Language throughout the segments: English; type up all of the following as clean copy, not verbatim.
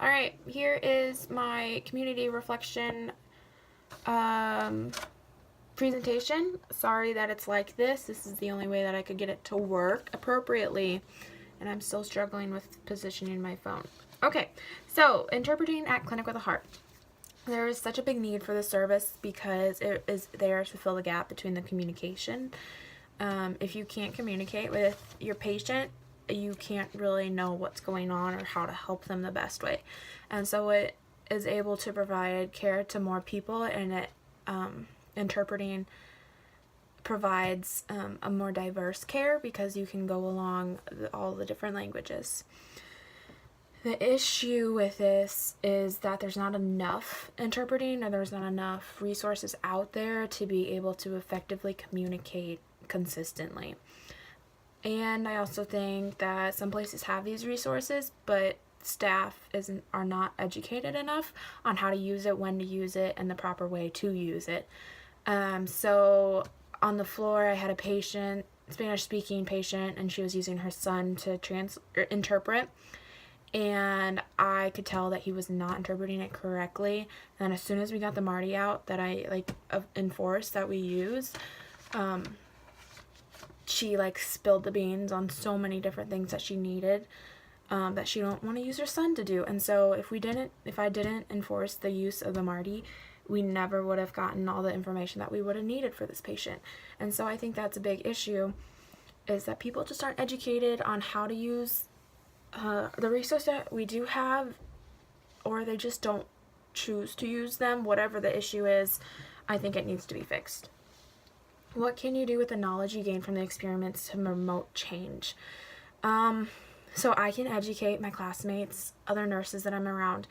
Alright, here is my community reflection presentation. Sorry that it's like this. This is the only way that I could get it to work appropriately, and I'm still struggling with positioning my phone. Okay, so interpreting at Clinic with a Heart. There is such a big need for this service because it is there to fill the gap between the communication. If you can't communicate with your patient, you can't really know what's going on or how to help them the best way. And so it is able to provide care to more people, and it interpreting provides a more diverse care because you can go along all the different languages. The issue with this is that there's not enough interpreting, or there's not enough resources out there to be able to effectively communicate consistently. And I also think that some places have these resources, but staff are not educated enough on how to use it, when to use it, and the proper way to use it. So on the floor, I had a patient, Spanish-speaking patient, and she was using her son to interpret. And I could tell that he was not interpreting it correctly. And as soon as we got the Marty out that I enforced that we use, she spilled the beans on so many different things that she needed, that she don't want to use her son to do. And so if I didn't enforce the use of the Marty, we never would have gotten all the information that we would have needed for this patient. And so I think that's a big issue, is that people just aren't educated on how to use the resources that we do have, or they just don't choose to use them. Whatever the issue is, I think it needs to be fixed. What can you do with the knowledge you gain from the experiments to promote change? So I can educate my classmates, other nurses that I'm around,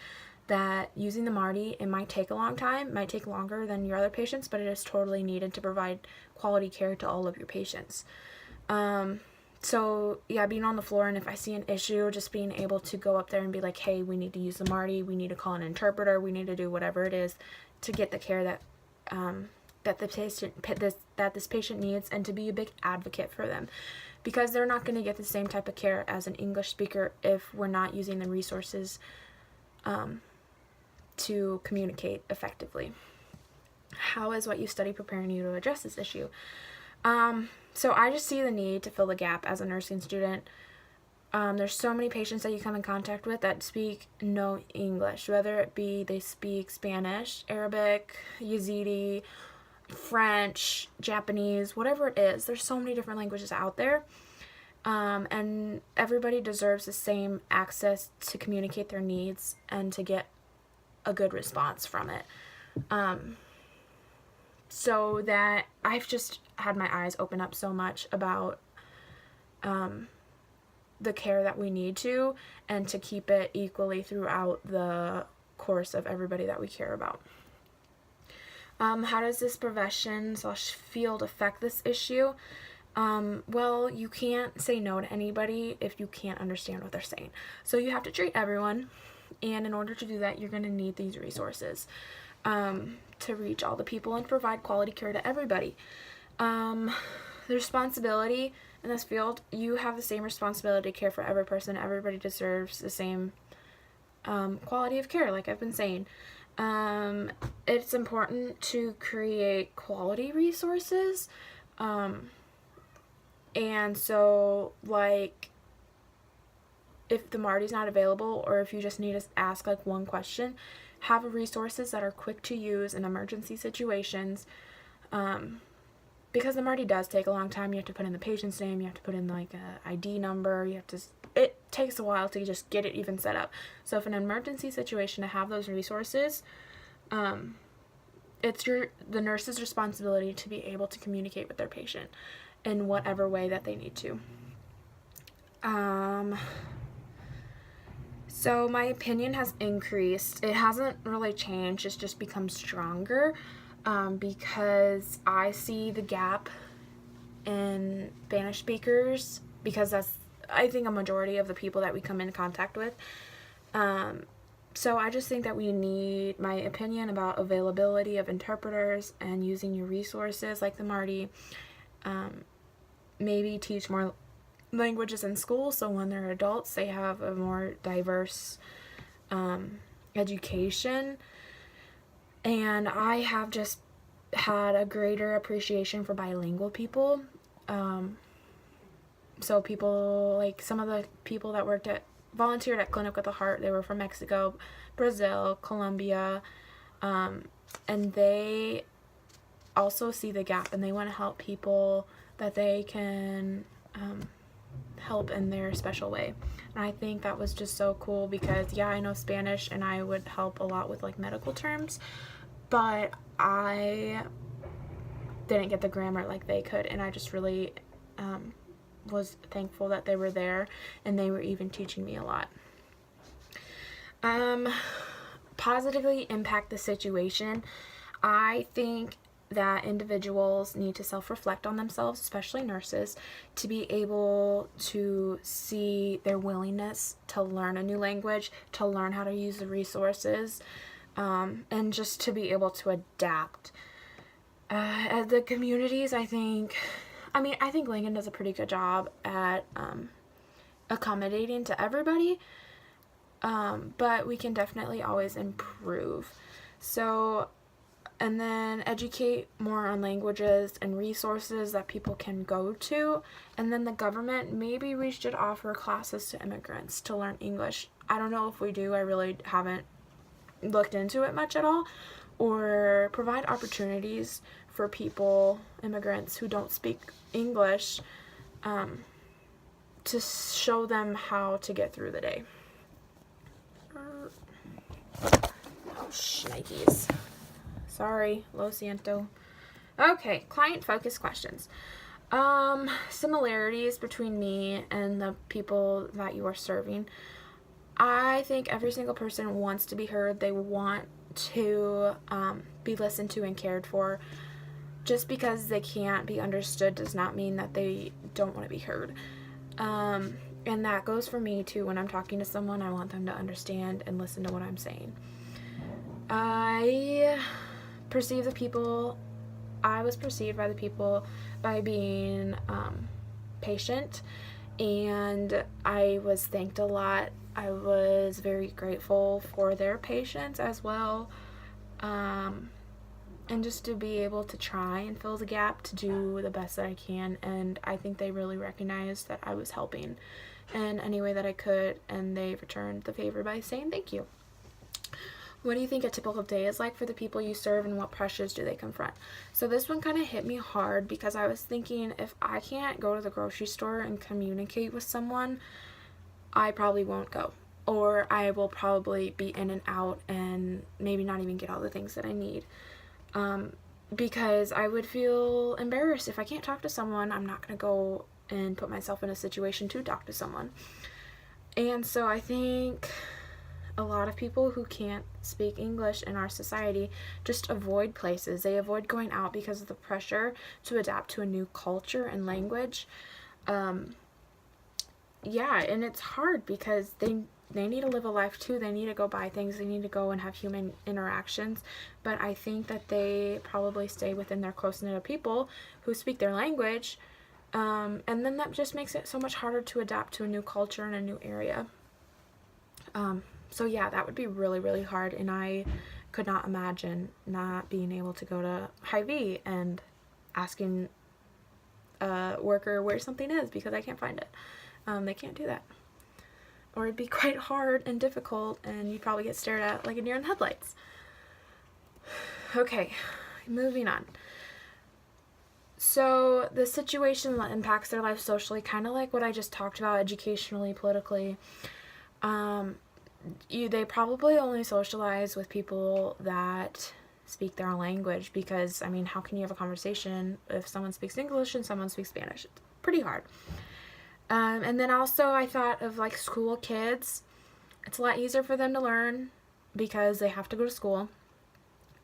that using the Marty, it might take a long time, might take longer than your other patients, but it is totally needed to provide quality care to all of your patients. So yeah, being on the floor, and if I see an issue, just being able to go up there and be like, hey, we need to use the Marty, we need to call an interpreter, we need to do whatever it is to get the care that this patient needs, and to be a big advocate for them, because they're not going to get the same type of care as an English speaker if we're not using the resources to communicate effectively. How is what you study preparing you to address this issue? So I just see the need to fill the gap as a nursing student. There's so many patients that you come in contact with that speak no English, whether it be they speak Spanish, Arabic, Yazidi, French, Japanese, whatever it is. There's so many different languages out there, and everybody deserves the same access to communicate their needs and to get a good response from it. So that I've just had my eyes open up so much about the care that we need to, and to keep it equally throughout the course of everybody that we care about. How does this profession/field affect this issue? Well, you can't say no to anybody if you can't understand what they're saying. So you have to treat everyone, and in order to do that, you're going to need these resources to reach all the people and provide quality care to everybody. The responsibility in this field, you have the same responsibility to care for every person. Everybody deserves the same quality of care, like I've been saying. It's important to create quality resources. And so, if the Marty's not available, or if you just need to ask one question, have resources that are quick to use in emergency situations. Because the Marty does take a long time. You have to put in the patient's name, you have to put in a ID number, it takes a while to just get it even set up. So if an emergency situation, to have those resources, it's the nurse's responsibility to be able to communicate with their patient in whatever way that they need to. So my opinion has increased. It hasn't really changed, it's just become stronger, because I see the gap in Spanish speakers, because that's, I think, a majority of the people that we come in contact with. So I just think that we need, my opinion about availability of interpreters and using your resources like the Marty, maybe teach more languages in school, so when they're adults they have a more diverse education, and I have just had a greater appreciation for bilingual people. So people, like some of the people that volunteered at Clinic with a Heart, they were from Mexico, Brazil, Colombia, and they also see the gap, and they want to help people that they can help in their special way. And I think that was just so cool because, yeah, I know Spanish and I would help a lot with like medical terms, but I didn't get the grammar like they could, and I just really was thankful that they were there, and they were even teaching me a lot. Positively impact the situation. I think that individuals need to self-reflect on themselves, especially nurses, to be able to see their willingness to learn a new language, to learn how to use the resources, and just to be able to adapt. As the communities, I think Lincoln does a pretty good job at accommodating to everybody, but we can definitely always improve. So, and then educate more on languages and resources that people can go to, and then the government maybe we should offer classes to immigrants to learn English. I don't know if we do, I really haven't looked into it much at all, or provide opportunities for people, immigrants who don't speak English, to show them how to get through the day. Oh, shnikes. Sorry, lo siento. Okay, client-focused questions. Similarities between me and the people that you are serving. I think every single person wants to be heard. They want to be listened to and cared for. Just because they can't be understood does not mean that they don't want to be heard. And that goes for me too. When I'm talking to someone, I want them to understand and listen to what I'm saying. I was perceived by the people by being patient, and I was thanked a lot. I was very grateful for their patience as well. And just to be able to try and fill the gap, to do the best that I can, and I think they really recognized that I was helping in any way that I could, and they returned the favor by saying thank you. What do you think a typical day is like for the people you serve, and what pressures do they confront? So this one kind of hit me hard because I was thinking, if I can't go to the grocery store and communicate with someone, I probably won't go, or I will probably be in and out and maybe not even get all the things that I need. Because I would feel embarrassed if I can't talk to someone. I'm not going to go and put myself in a situation to talk to someone. And so I think a lot of people who can't speak English in our society just avoid places. They avoid going out because of the pressure to adapt to a new culture and language. Yeah, and it's hard because they need to live a life too. They need to go buy things. They need to go and have human interactions. But I think that they probably stay within their close-knit of people who speak their language. And then that just makes it so much harder to adapt to a new culture and a new area. So yeah, that would be really, really hard. And I could not imagine not being able to go to Hy-Vee and asking a worker where something is because I can't find it. They can't do that. Or it'd be quite hard and difficult, and you'd probably get stared at like a deer in the headlights. Okay, moving on. So the situation that impacts their life socially, kind of like what I just talked about, educationally, politically. They probably only socialize with people that speak their own language, because, I mean, how can you have a conversation if someone speaks English and someone speaks Spanish? It's pretty hard. And then also I thought of like school kids. It's a lot easier for them to learn because they have to go to school.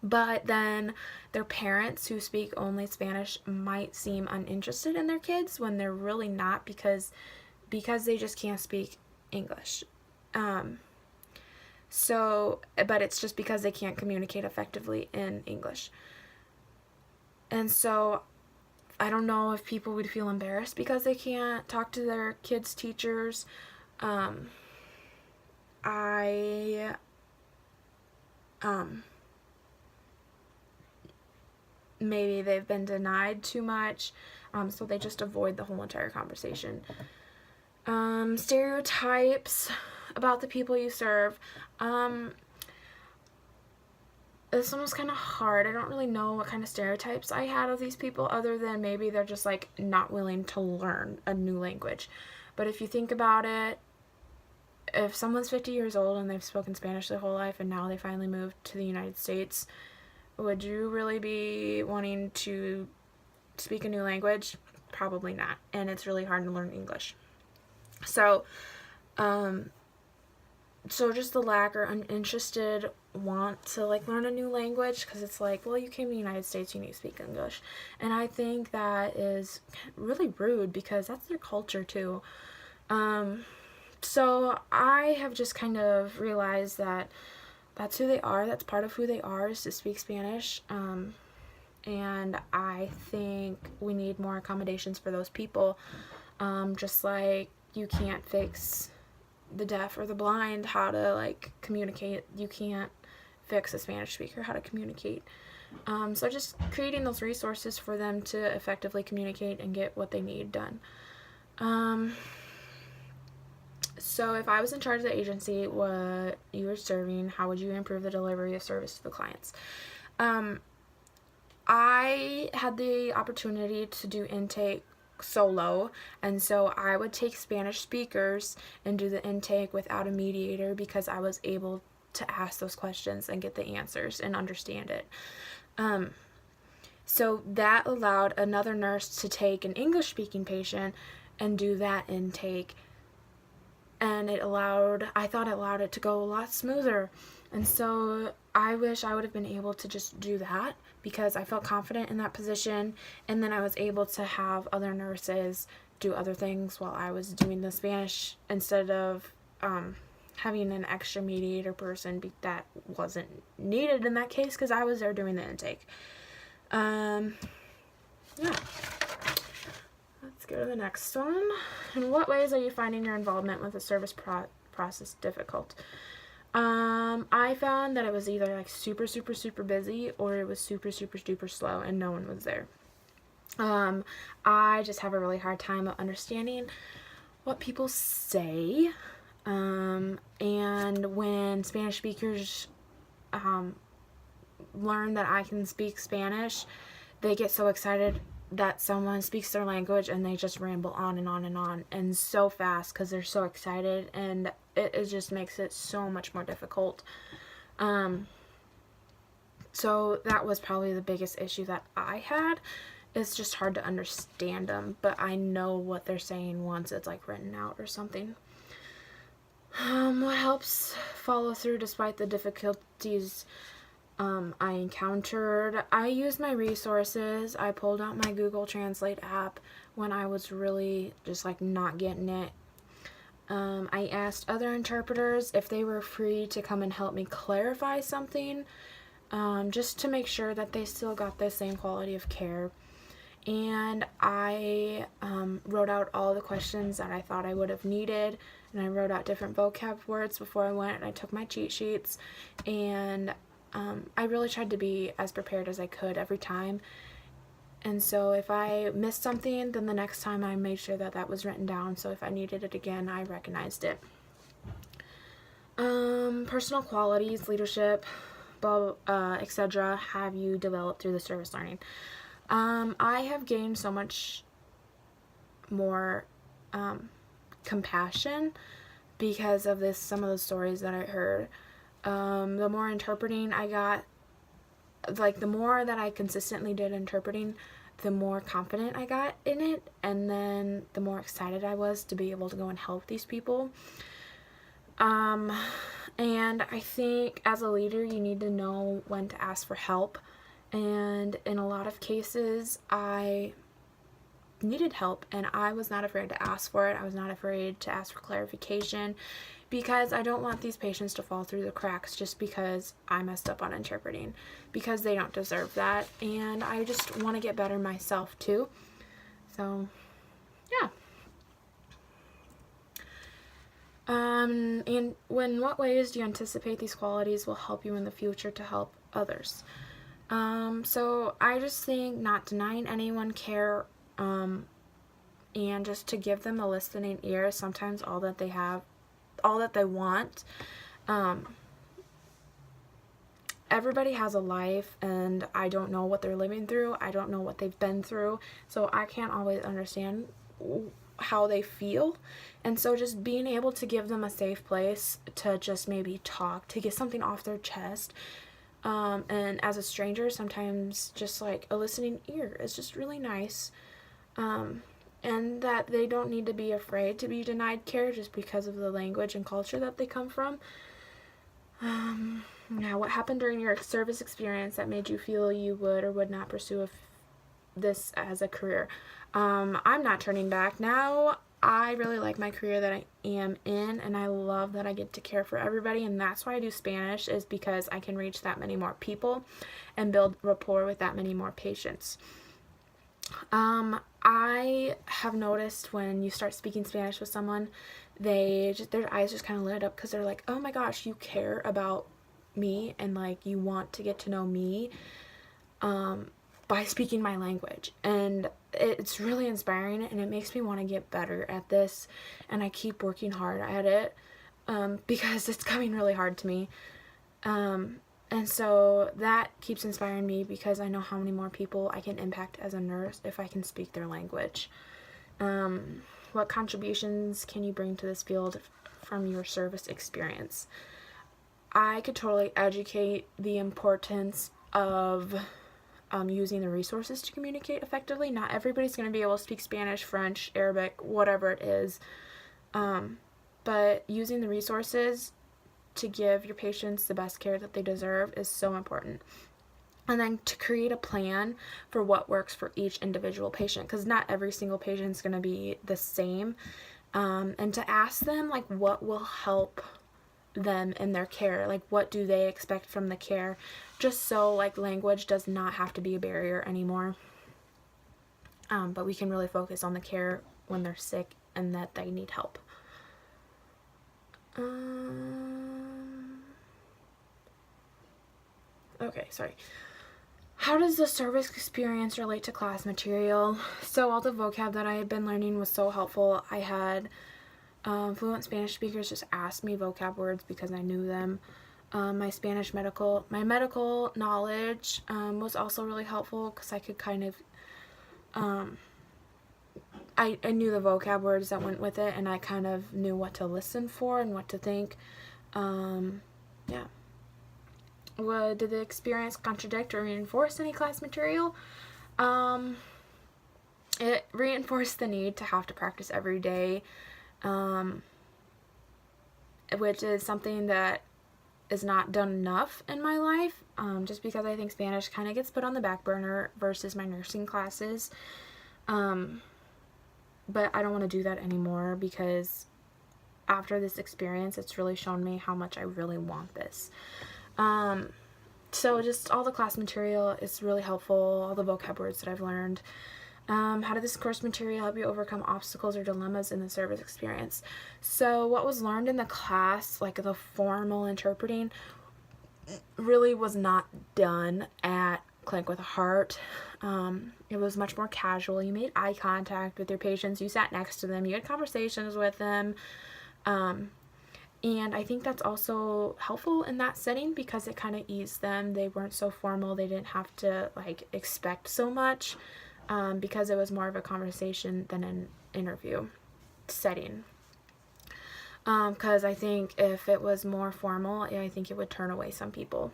But then their parents who speak only Spanish might seem uninterested in their kids when they're really not, because they just can't speak English. But it's just because they can't communicate effectively in English. And so I don't know if people would feel embarrassed because they can't talk to their kids' teachers. I maybe they've been denied too much, so they just avoid the whole entire conversation. Stereotypes about the people you serve. This one was kind of hard. I don't really know what kind of stereotypes I had of these people, other than maybe they're just like not willing to learn a new language. But if you think about it, if someone's 50 years old and they've spoken Spanish their whole life and now they finally moved to the United States, would you really be wanting to speak a new language? Probably not. And it's really hard to learn English. So just the lack or uninterested want to like learn a new language, because it's like, well, you came to the United States, you need to speak English. And I think that is really rude, because that's their culture too. So I have just kind of realized that that's who they are. That's part of who they are, is to speak Spanish. And I think we need more accommodations for those people. Just like you can't fix the deaf or the blind how to like communicate, you can't fix a Spanish speaker how to communicate. So just creating those resources for them to effectively communicate and get what they need done. So if I was in charge of the agency, what you were serving, how would you improve the delivery of service to the clients? I had the opportunity to do intake solo, and so I would take Spanish speakers and do the intake without a mediator, because I was able to ask those questions and get the answers and understand it. So that allowed another nurse to take an English speaking patient and do that intake, and I thought it allowed it to go a lot smoother. And so I wish I would have been able to just do that, because I felt confident in that position, and then I was able to have other nurses do other things while I was doing the Spanish, instead of having an extra mediator person that wasn't needed in that case, because I was there doing the intake. Yeah. Let's go to the next one. In what ways are you finding your involvement with the service process difficult? I found that it was either like super, super, super busy, or it was super, super, super slow and no one was there. I just have a really hard time of understanding what people say. And when Spanish speakers learn that I can speak Spanish, they get so excited that someone speaks their language, and they just ramble on and on and on, and so fast, because they're so excited, and it just makes it so much more difficult. So that was probably the biggest issue that I had. It's just hard to understand them, but I know what they're saying once it's like written out or something. What helps follow through despite the difficulties I encountered? I used my resources. I pulled out my Google Translate app when I was really just like not getting it. I asked other interpreters if they were free to come and help me clarify something, just to make sure that they still got the same quality of care. And I wrote out all the questions that I thought I would have needed, and I wrote out different vocab words before I went, and I took my cheat sheets, and I really tried to be as prepared as I could every time. And so if I missed something, then the next time I made sure that that was written down, so if I needed it again, I recognized it. Personal qualities, leadership, etc. have you developed through the service learning? I have gained so much more compassion because of some of the stories that I heard. The more interpreting I got, like the more that I consistently did interpreting, the more confident I got in it, and then the more excited I was to be able to go and help these people. And I think as a leader, you need to know when to ask for help. And in a lot of cases, I needed help, and I was not afraid to ask for it. I was not afraid to ask for clarification, because I don't want these patients to fall through the cracks just because I messed up on interpreting, because they don't deserve that, and I just want to get better myself too. So, yeah. And what ways do you anticipate these qualities will help you in the future to help others? So I just think not denying anyone care, and just to give them a listening ear is sometimes all that they have, all that they want. Everybody has a life, and I don't know what they're living through. I don't know what they've been through, so I can't always understand how they feel. And so just being able to give them a safe place to just maybe talk, to get something off their chest, and as a stranger, sometimes just like a listening ear is just really nice. And that they don't need to be afraid to be denied care just because of the language and culture that they come from. Now, what happened during your service experience that made you feel you would or would not pursue this as a career? I'm not turning back. Now, I really like my career that I am in, and I love that I get to care for everybody, and that's why I do Spanish, is because I can reach that many more people and build rapport with that many more patients. I have noticed when you start speaking Spanish with someone, their eyes just kind of lit up because they're like, oh my gosh, you care about me, and like you want to get to know me by speaking my language. And it's really inspiring, and it makes me want to get better at this, and I keep working hard at it because it's coming really hard to me. And so that keeps inspiring me because I know how many more people I can impact as a nurse if I can speak their language. What contributions can you bring to this field from your service experience? I could totally educate the importance of using the resources to communicate effectively. Not everybody's going to be able to speak Spanish, French, Arabic, whatever it is. But using the resources to give your patients the best care that they deserve is so important. And then to create a plan for what works for each individual patient, because not every single patient is going to be the same. And to ask them, like, what will help them in their care, like what do they expect from the care, just so like language does not have to be a barrier anymore. But we can really focus on the care when they're sick and that they need help. Okay, sorry. How does the service experience relate to class material? So all the vocab that I had been learning was so helpful. I had fluent Spanish speakers just ask me vocab words because I knew them. My medical knowledge was also really helpful because I could kind of, I knew the vocab words that went with it, and I kind of knew what to listen for and what to think. Yeah. Did the experience contradict or reinforce any class material? It reinforced the need to have to practice every day, which is something that is not done enough in my life, just because I think Spanish kind of gets put on the back burner versus my nursing classes. But I don't want to do that anymore because after this experience, it's really shown me how much I really want this. So just all the class material is really helpful, all the vocab words that I've learned. How did this course material help you overcome obstacles or dilemmas in the service experience? So what was learned in the class, like the formal interpreting, really was not done at Clinic with a Heart. It was much more casual. You made eye contact with your patients. You sat next to them. You had conversations with them. And I think that's also helpful in that setting because it kind of eased them. They weren't so formal. They didn't have to like expect so much because it was more of a conversation than an interview setting. Because I think if it was more formal, I think it would turn away some people.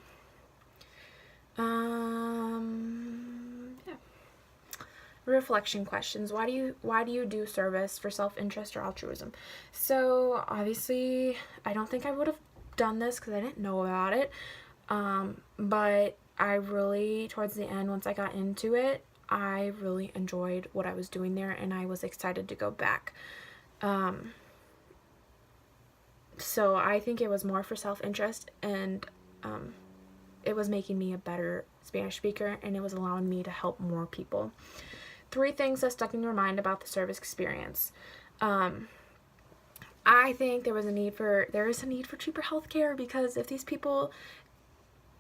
Yeah. Reflection questions. Why do you do service, for self-interest or altruism? So obviously I don't think I would have done this because I didn't know about it, but I really, towards the end, once I got into it, I really enjoyed what I was doing there, and I was excited to go back. So I think it was more for self-interest, and it was making me a better Spanish speaker, and it was allowing me to help more people. 3 things that stuck in your mind about the service experience. I think there is a need for cheaper healthcare, because if these people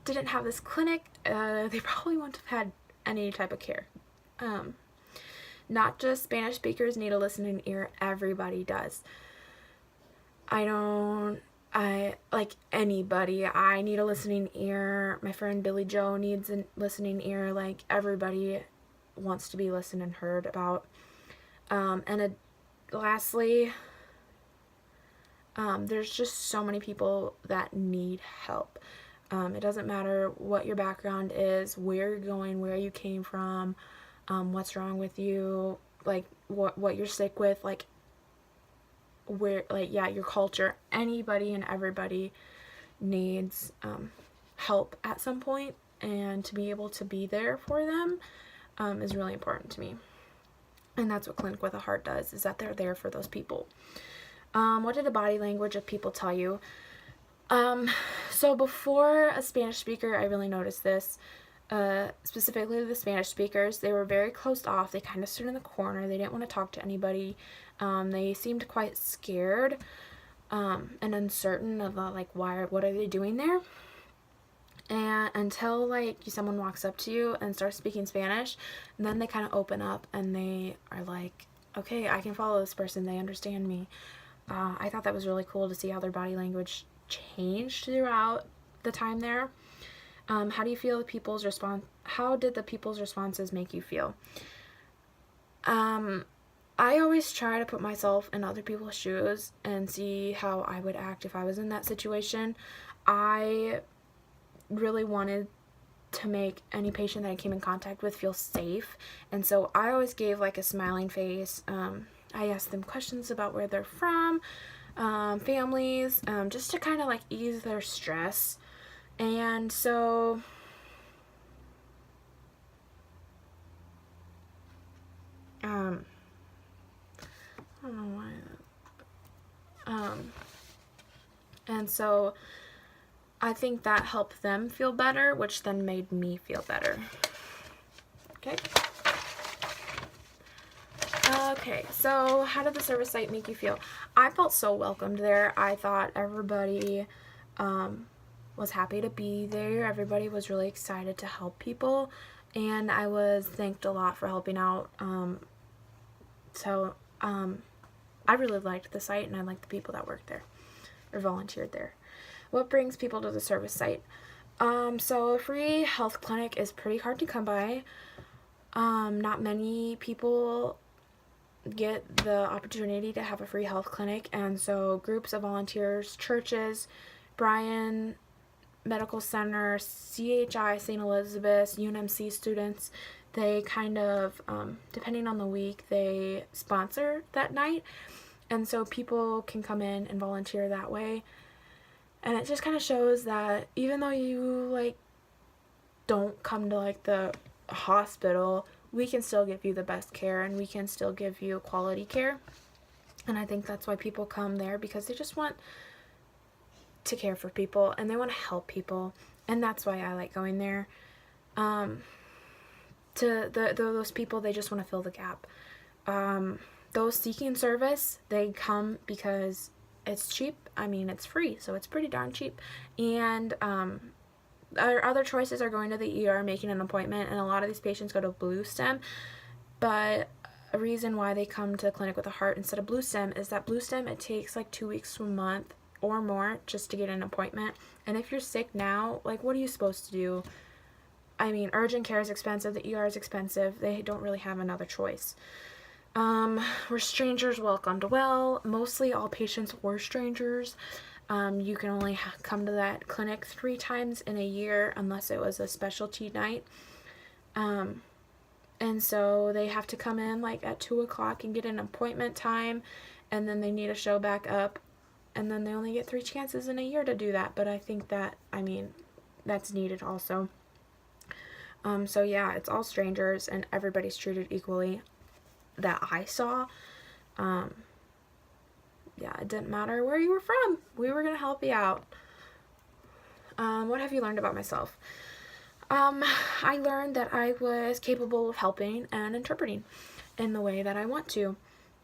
didn't have this clinic, they probably wouldn't have had any type of care. Not just Spanish speakers need a listening ear, everybody does. I like anybody. I need a listening ear. My friend Billy Joe needs a listening ear. Like, everybody wants to be listened and heard about. Lastly, there's just so many people that need help. It doesn't matter what your background is, where you're going, where you came from, what's wrong with you, like what you're sick with, like where, like, yeah, your culture. Anybody and everybody needs help at some point, and to be able to be there for them is really important to me. And that's what Clinic with a Heart does, is that they're there for those people. What did the body language of people tell you? So before a Spanish speaker, I really noticed this. Specifically the Spanish speakers, they were very closed off. They kind of stood in the corner. They didn't want to talk to anybody. They seemed quite scared and uncertain of like, what are they doing there? And until like someone walks up to you and starts speaking Spanish, and then they kind of open up and they are like, okay, I can follow this person. They understand me. I thought that was really cool to see how their body language changed throughout the time there. How do you feel people's response? How did the people's responses make you feel? I always try to put myself in other people's shoes and see how I would act if I was in that situation. I really wanted to make any patient that I came in contact with feel safe, and so I always gave like a smiling face. I asked them questions about where they're from, families, just to kind of like ease their stress. And so I don't know why. And so I think that helped them feel better, which then made me feel better. Okay. Okay, so how did the service site make you feel? I felt so welcomed there. I thought everybody was happy to be there. Everybody was really excited to help people, and I was thanked a lot for helping out. I really liked the site, and I liked the people that worked there or volunteered there. What brings people to the service site? So a free health clinic is pretty hard to come by. Not many people get the opportunity to have a free health clinic, and so groups of volunteers, churches, Bryan Medical Center, CHI, St. Elizabeth's, UNMC students, they kind of, depending on the week, they sponsor that night, and so people can come in and volunteer that way. And it just kind of shows that even though you like don't come to like the hospital, we can still give you the best care, and we can still give you quality care. And I think that's why people come there, because they just want to care for people and they want to help people. And that's why I like going there. Those people, they just want to fill the gap. Those seeking service, they come because it's cheap. I mean, it's free, so it's pretty darn cheap. And our other choices are going to the ER, making an appointment, and a lot of these patients go to Blue Stem. But a reason why they come to Clinic with a Heart instead of Blue Stem is that Blue Stem, it takes like 2 weeks to a month or more just to get an appointment. And if you're sick now, like, what are you supposed to do? I mean, urgent care is expensive, the ER is expensive. They don't really have another choice. Were strangers welcomed? Well, mostly all patients were strangers. You can only come to that clinic 3 times in a year unless it was a specialty night. And so they have to come in like at 2 o'clock and get an appointment time, and then they need to show back up, and then they only get 3 chances in a year to do that. But I think that, I mean, that's needed also. So yeah, it's all strangers and everybody's treated equally that I saw. Yeah, it didn't matter where you were from. We were going to help you out. What have you learned about myself? I learned that I was capable of helping and interpreting in the way that I want to.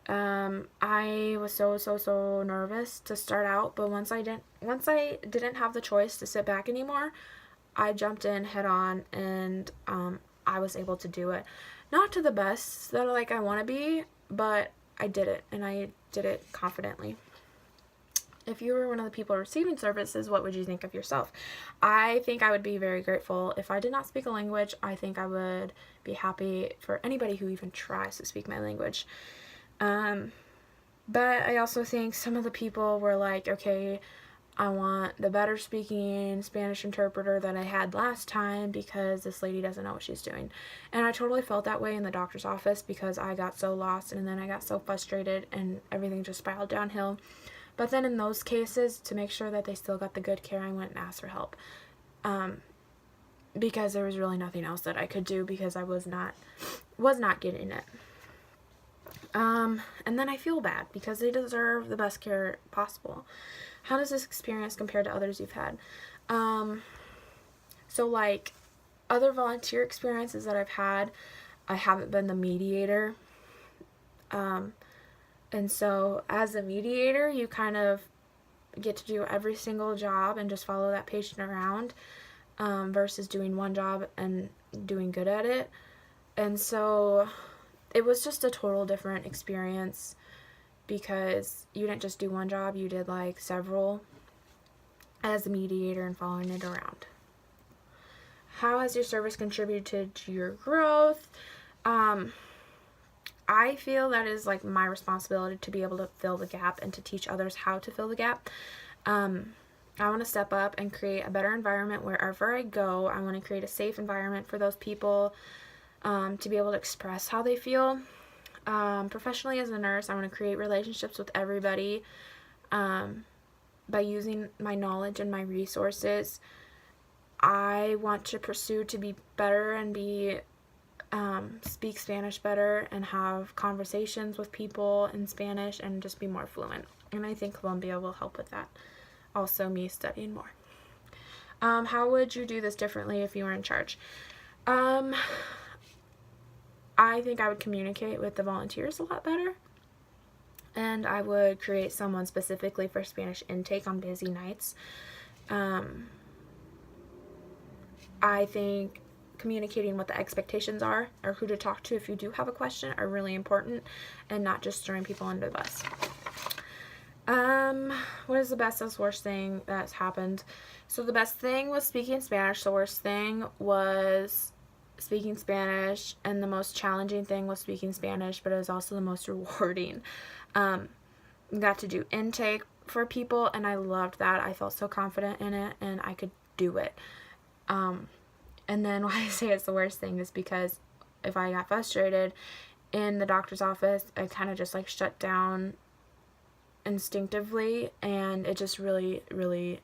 I was so nervous to start out, but once I didn't have the choice to sit back anymore, I jumped in head on, and I was able to do it. Not to the best that like I want to be, but I did it, and I did it confidently. If you were one of the people receiving services, what would you think of yourself? I think I would be very grateful. If I did not speak a language, I think I would be happy for anybody who even tries to speak my language. But I also think some of the people were like, okay, I want the better speaking Spanish interpreter that I had last time because this lady doesn't know what she's doing. And I totally felt that way in the doctor's office because I got so lost, and then I got so frustrated and everything just spiraled downhill. But then in those cases, to make sure that they still got the good care, I went and asked for help. Because there was really nothing else that I could do because I was not getting it. And then I feel bad because they deserve the best care possible. How does this experience compare to others you've had? So like other volunteer experiences that I've had, I haven't been the mediator. And so as a mediator, you kind of get to do every single job and just follow that patient around, versus doing one job and doing good at it. And so it was just a total different experience because you didn't just do one job, you did like several as a mediator and following it around. How has your service contributed to your growth? I feel that is like my responsibility to be able to fill the gap and to teach others how to fill the gap. I want to step up and create a better environment wherever I go. I want to create a safe environment for those people to be able to express how they feel. Professionally as a nurse, I want to create relationships with everybody by using my knowledge and my resources. I want to pursue to be better and speak Spanish better and have conversations with people in Spanish and just be more fluent. And I think Colombia will help with that. Also, me studying more. How would you do this differently if you were in charge? I think I would communicate with the volunteers a lot better. And I would create someone specifically for Spanish intake on busy nights. I think communicating what the expectations are or who to talk to if you do have a question are really important, and not just throwing people under the bus. What is the best and worst thing that's happened? So the best thing was speaking Spanish. The worst thing was speaking Spanish, and the most challenging thing was speaking Spanish, but it was also the most rewarding. Got to do intake for people, and I loved that. I felt so confident in it, and I could do it. And then why I say it's the worst thing is because if I got frustrated in the doctor's office, I kind of just like shut down instinctively, and it just really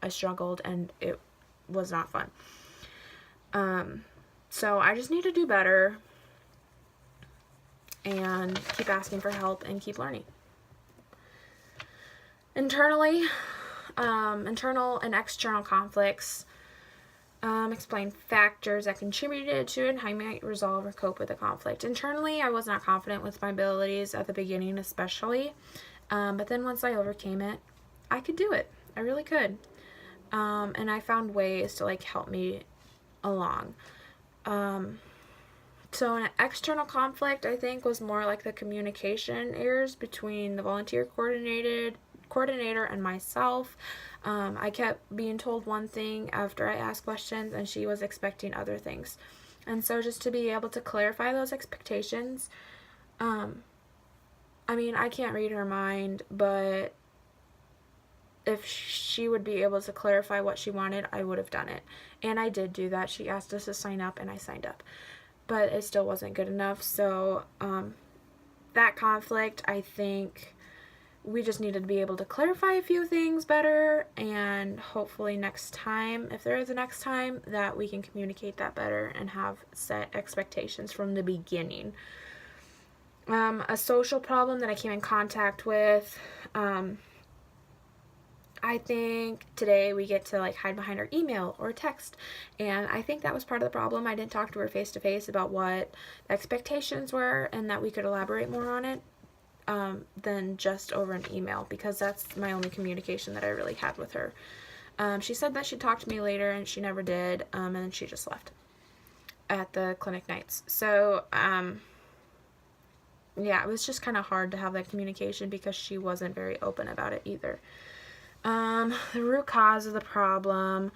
I struggled, and it was not fun. So I just need to do better and keep asking for help and keep learning. Internally, internal and external conflicts. Explain factors that contributed to it and how you might resolve or cope with the conflict. Internally, I was not confident with my abilities at the beginning, especially. But then once I overcame it, I could do it. I really could. And I found ways to like help me along. So an external conflict, I think, was more like the communication errors between the volunteer coordinator and myself. I kept being told one thing after I asked questions, and she was expecting other things. And so just to be able to clarify those expectations, I mean, I can't read her mind, but if she would be able to clarify what she wanted, I would have done it. And I did do that. She asked us to sign up, and I signed up. But it still wasn't good enough. So that conflict, I think we just needed to be able to clarify a few things better, and hopefully next time, if there is a next time, that we can communicate that better and have set expectations from the beginning. A social problem that I came in contact with, I think today we get to like hide behind our email or text, and I think that was part of the problem. I didn't talk to her face to face about what the expectations were and that we could elaborate more on it. than just over an email, because that's my only communication that I really had with her. She said that she'd talk to me later, and she never did, and then she just left at the clinic nights. So, yeah, it was just kind of hard to have that communication because she wasn't very open about it either. The root cause of the problem,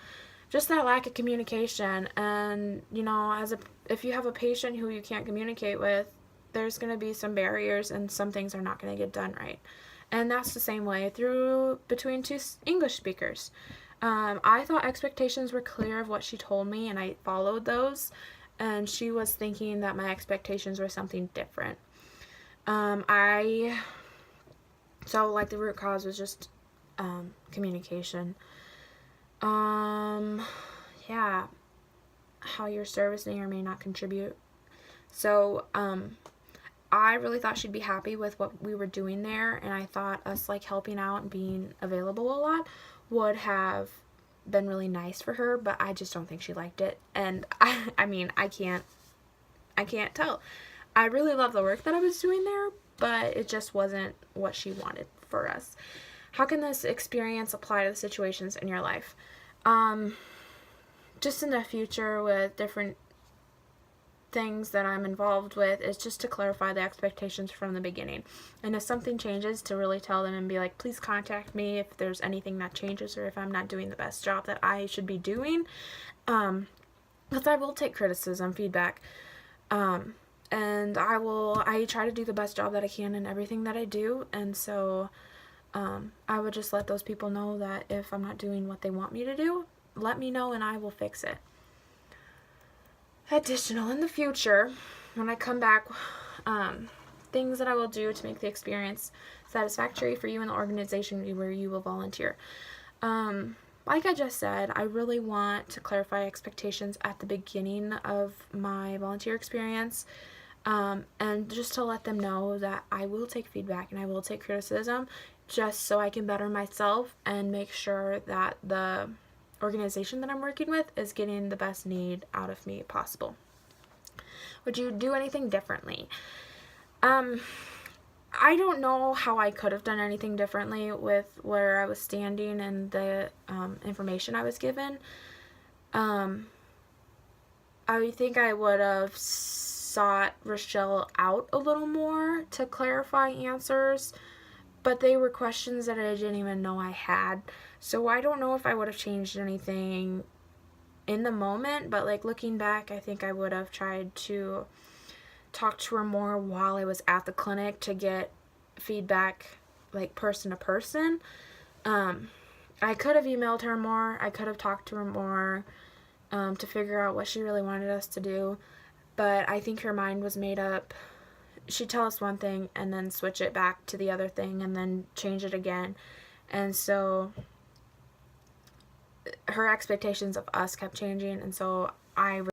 just that lack of communication. And, you know, if you have a patient who you can't communicate with, there's going to be some barriers and some things are not going to get done right. And that's the same way between two English speakers. I thought expectations were clear of what she told me, and I followed those, and she was thinking that my expectations were something different. So like the root cause was just communication. Yeah, how your service may or may not contribute. So, I really thought she'd be happy with what we were doing there, and I thought us like helping out and being available a lot would have been really nice for her, but I just don't think she liked it. And I mean, I can't tell. I really love the work that I was doing there, but it just wasn't what she wanted for us. How can this experience apply to the situations in your life? Just in the future with different things that I'm involved with, is just to clarify the expectations from the beginning. And if something changes, to really tell them and be like, please contact me if there's anything that changes or if I'm not doing the best job that I should be doing. Because I will take criticism, feedback. And I try to do the best job that I can in everything that I do. And so I would just let those people know that if I'm not doing what they want me to do, let me know and I will fix it. Additional, in the future, when I come back, things that I will do to make the experience satisfactory for you and the organization where you will volunteer. Like I just said, I really want to clarify expectations at the beginning of my volunteer experience, and just to let them know that I will take feedback and I will take criticism, just so I can better myself and make sure that the organization that I'm working with is getting the best need out of me possible. Would you do anything differently? I don't know how I could have done anything differently with where I was standing and the information I was given. I think I would have sought Rochelle out a little more to clarify answers, but they were questions that I didn't even know I had. So I don't know if I would have changed anything in the moment, but like looking back, I think I would have tried to talk to her more while I was at the clinic to get feedback like person to person. I could have emailed her more. I could have talked to her more to figure out what she really wanted us to do. But I think her mind was made up. She'd tell us one thing and then switch it back to the other thing and then change it again. And so her expectations of us kept changing, and so I